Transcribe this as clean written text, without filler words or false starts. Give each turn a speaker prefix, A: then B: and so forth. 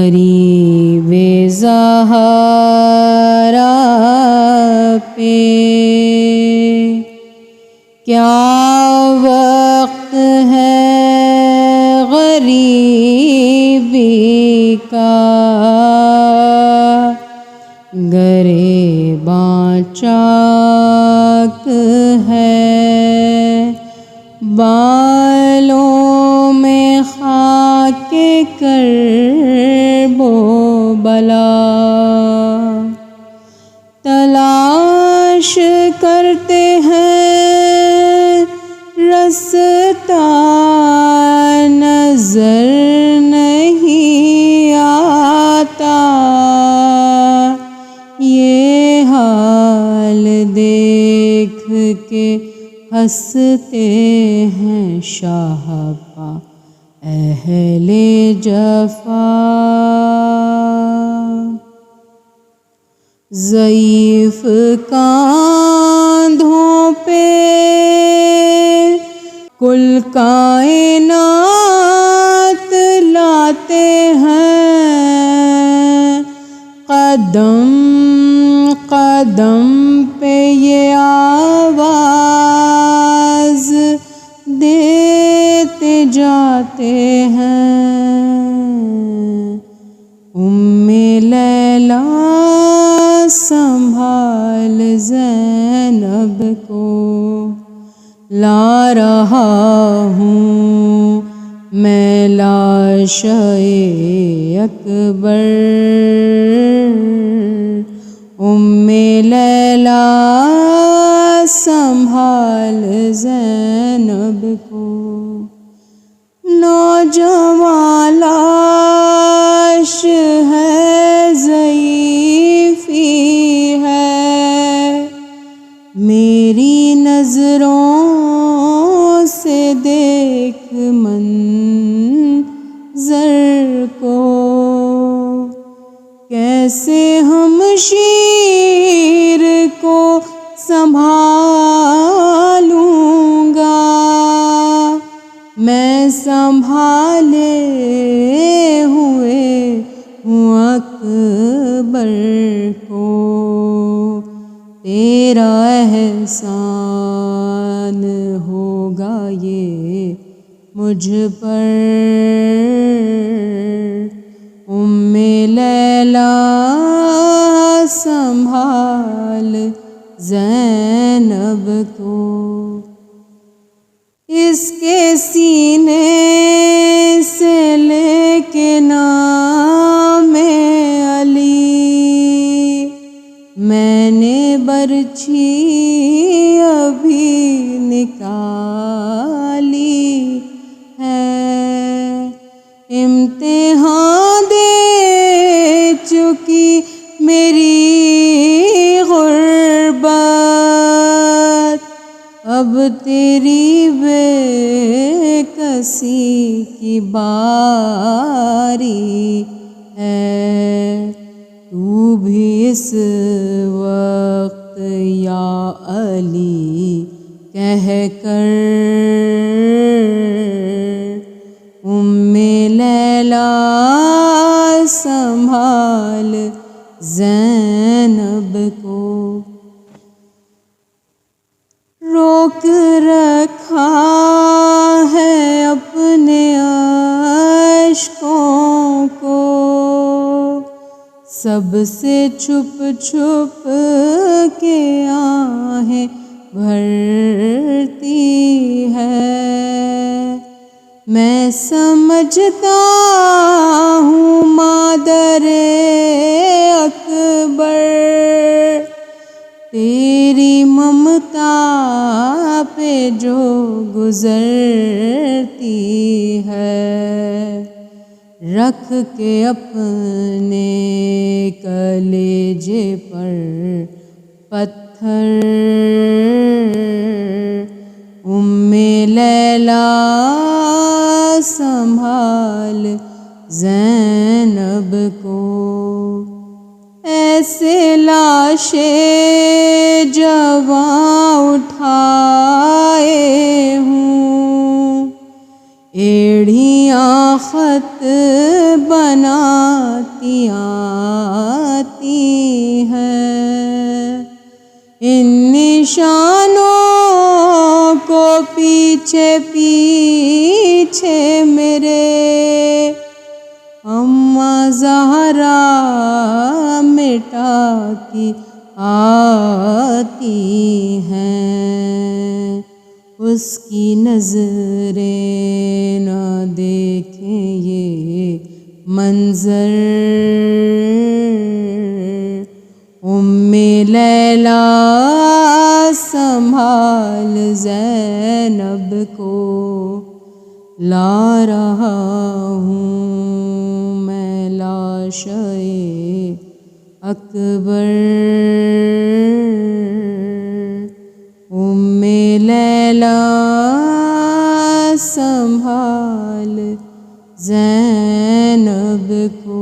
A: غریب زہرا پہ کیا وقت ہے غریبی کا، گریباں چاک ہے بالوں میں خاک کرب و بلا، تلاش کرتے ہیں رستہ نظر نہیں آتا، یہ حال دیکھ کے ہنستے ہیں شاہ پا اہل جفا، ضعیف کاندھوں پہ کل کائنات لاتے ہیں، قدم قدم پہ یہ آواز دیتے جاتے ہیں، ام لیلا سنبھال زینب کو، لا رہا ہوں میں لاشِ اکبر، ام لیلا سنبھال زینب کو، نوجوان لاش ہے ضعیفی ہے، میری نظروں سے دیکھ منظر کو، کیسے ہم شیر کو سنبھالوں گا، میں سنبھالے ہوئے ہوں اکبر کو، تیرا احسان ہوگا یہ مجھ پر، ام لیلا سنبھال زینب کو، اس کے سینے سے لے کے نام علی میں نے برچھی ابھی نکالی ہے، امتحان دے چکی میری غربت، اب تیری بے کسی کی باری ہے، تو بھی اس وقت یا علی کہہ کر ام لیلا سنبھال زینب کو، روک رکھا ہے اپنے اشکوں کو، سب سے چھپ چھپ کے آہیں بھرتی ہے، میں سمجھتا ہوں مادر اکبر تیری ممتا پہ جو گزرتی ہے، رکھ کے اپنے کلیجے پر پتھر، ام لیلا سنبھال زینب کو، ایسے لاشیں جواں اٹھائے ہوں ایڑھیاں خط بناتی آتی ہیں، ان نشانوں کو پیچھے پیچھے میرے اماں زہرا مٹاتی آتی ہیں، اس کی نظریں نہ دیکھیں یہ منظر، لیلا سنبھال زینب کو لا رہا ہوں میں لاشِ اکبر، لیلا سنبھال زینب کو۔